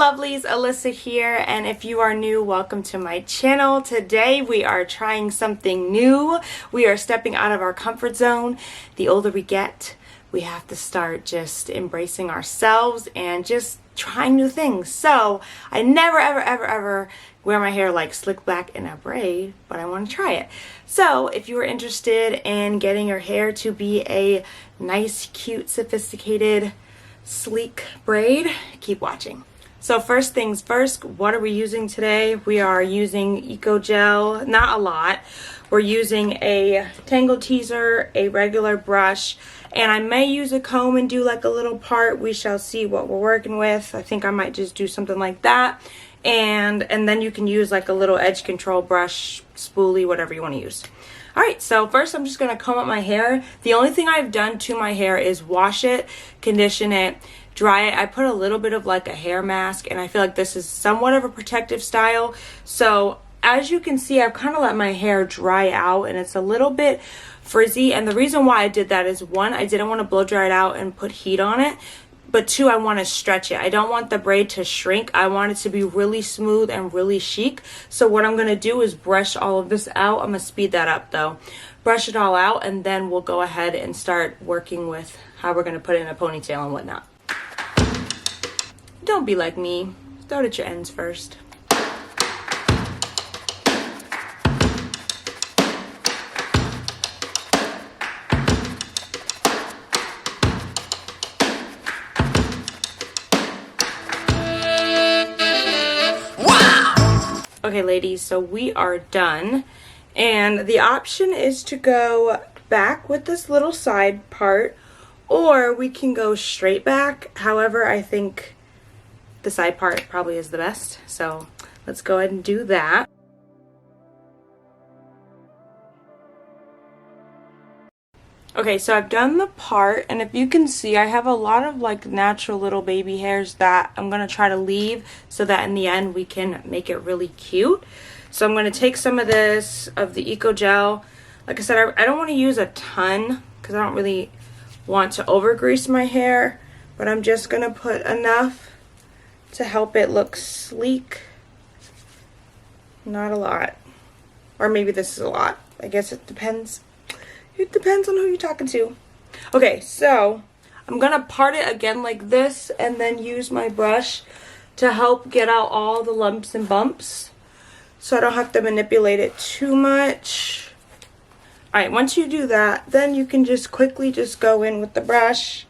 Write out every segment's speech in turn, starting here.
lovelies, Alyssa here, and if you are new, welcome to my channel. Today we are trying something new. We are stepping out of our comfort zone. The older we get, we have to start just embracing ourselves and just trying new things. So I never ever wear my hair like slick back in a braid, but I want to try it. So if you are interested in getting your hair to be a nice, cute, sophisticated, sleek braid, keep watching. So first things first, what are we using today? We are using Eco Gel, not a lot. We're using a Tangle Teaser, a regular brush, and I may use a comb and do like a little part. We shall see what we're working with. I think I might just do something like that. And then you can use like a little edge control brush, spoolie, whatever you want to use. Alright, so first I'm just going to comb up my hair. The only thing I've done to my hair is wash it, condition it, dry it. I put a little bit of like a hair mask, and I feel like this is somewhat of a protective style. So as you can see, I've kind of let my hair dry out and it's a little bit frizzy. And the reason why I did that is, one, I didn't want to blow dry it out and put heat on it. But two, I want to stretch it. I don't want the braid to shrink. I want it to be really smooth and really chic. So what I'm going to do is brush all of this out. I'm going to speed that up though. Brush it all out, and then we'll go ahead and start working with how we're going to put it in a ponytail and whatnot. Don't be like me. Start at your ends first. Okay, ladies, so we are done, and the option is to go back with this little side part, or we can go straight back. However, I think the side part probably is the best, so let's go ahead and do that. Okay, so I've done the part, and if you can see, I have a lot of like natural little baby hairs that I'm going to try to leave so that in the end we can make it really cute. So I'm going to take some of this, of the Eco Gel. Like I said, I don't want to use a ton because I don't really want to over grease my hair, but I'm just going to put enough to help it look sleek. Not a lot. Or maybe this is a lot. I guess it depends. It depends on who you're talking to. Okay, so I'm gonna part it again like this and then use my brush to help get out all the lumps and bumps so I don't have to manipulate it too much. Alright, once you do that, then you can just quickly just go in with the brush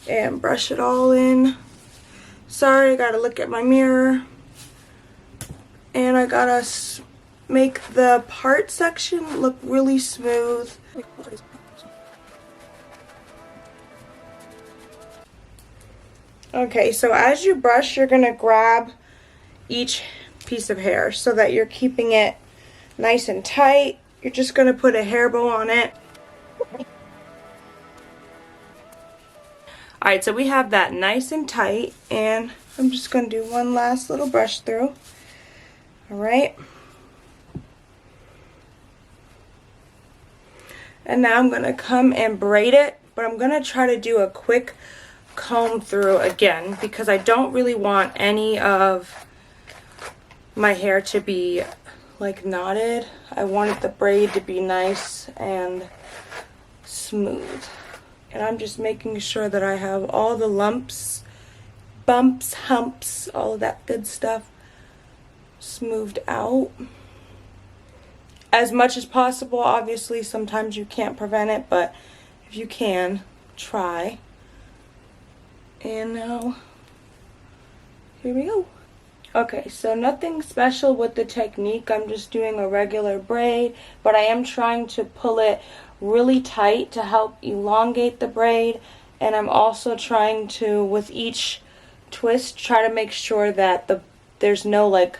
and brush it all in. Sorry, I gotta look at my mirror. And I gotta make the part section look really smooth. Okay, so as you brush, you're gonna grab each piece of hair so that you're keeping it nice and tight. You're just gonna put a hair bow on it. Alright, so we have that nice and tight, and I'm just gonna do one last little brush through. Alright. And now I'm going to come and braid it, but I'm going to try to do a quick comb through again because I don't really want any of my hair to be like knotted. I wanted the braid to be nice and smooth. And I'm just making sure that I have all the lumps, bumps, humps, all of that good stuff smoothed out as much as possible. Obviously, sometimes you can't prevent it, but if you can, try. And now, here we go. Okay, so nothing special with the technique. I'm just doing a regular braid, but I am trying to pull it really tight to help elongate the braid. And I'm also trying to, with each twist, try to make sure that there's no like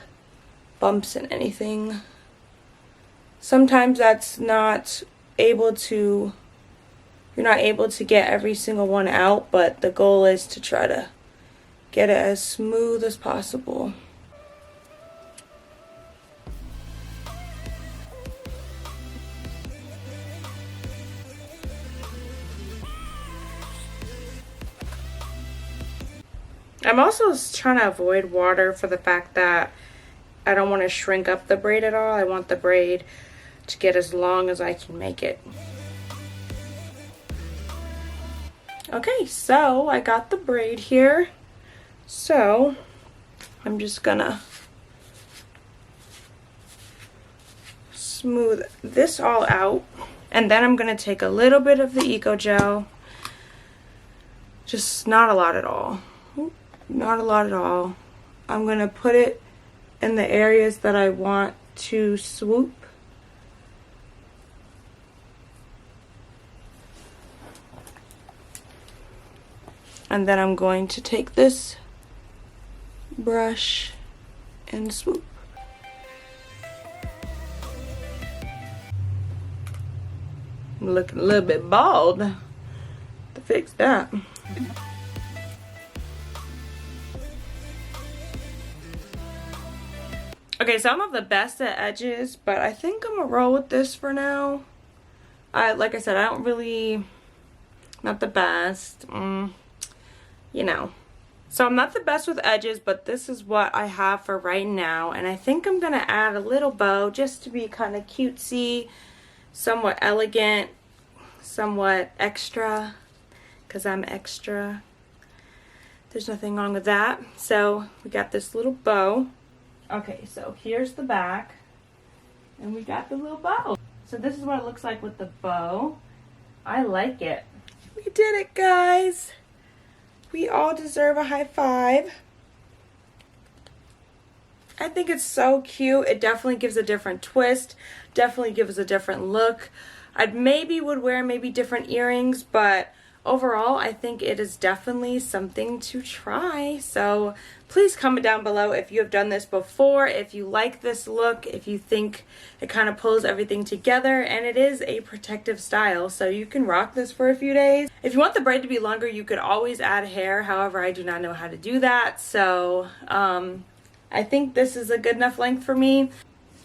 bumps in anything. Sometimes that's not able to, you're not able to get every single one out, but the goal is to try to get it as smooth as possible. I'm also trying to avoid water for the fact that I don't want to shrink up the braid at all. I want the braid to get as long as I can make it. Okay, so I got the braid here. So I'm just gonna smooth this all out, and then I'm gonna take a little bit of the Eco Gel, just not a lot at all. Not a lot at all. I'm gonna put it in the areas that I want to swoop. And then I'm going to take this brush and swoop. I'm looking a little bit bald. To fix that. Okay, so I'm not the best at edges, but I think I'm gonna roll with this for now. Like I said, I don't really, not the best, you know. So I'm not the best with edges, but this is what I have for right now. And I think I'm gonna add a little bow just to be kind of cutesy, somewhat elegant, somewhat extra, because I'm extra. There's nothing wrong with that. So we got this little bow. Okay, so here's the back, and we got the little bow. So this is what it looks like with the bow. I like it. We did it, guys. We all deserve a high five. I think it's so cute. It definitely gives a different twist, definitely gives a different look. I would wear maybe different earrings, but overall, I think it is definitely something to try. So please comment down below if you have done this before, if you like this look, if you think it kind of pulls everything together, and it is a protective style, so you can rock this for a few days. If you want the braid to be longer, you could always add hair. However, I do not know how to do that, so I think this is a good enough length for me.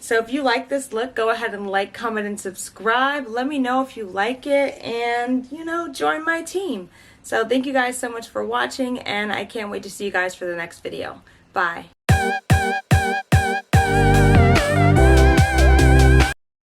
So if you like this look, go ahead and like, comment, and subscribe. Let me know if you like it, and, you know, join my team. So thank you guys so much for watching, and I can't wait to see you guys for the next video. Bye.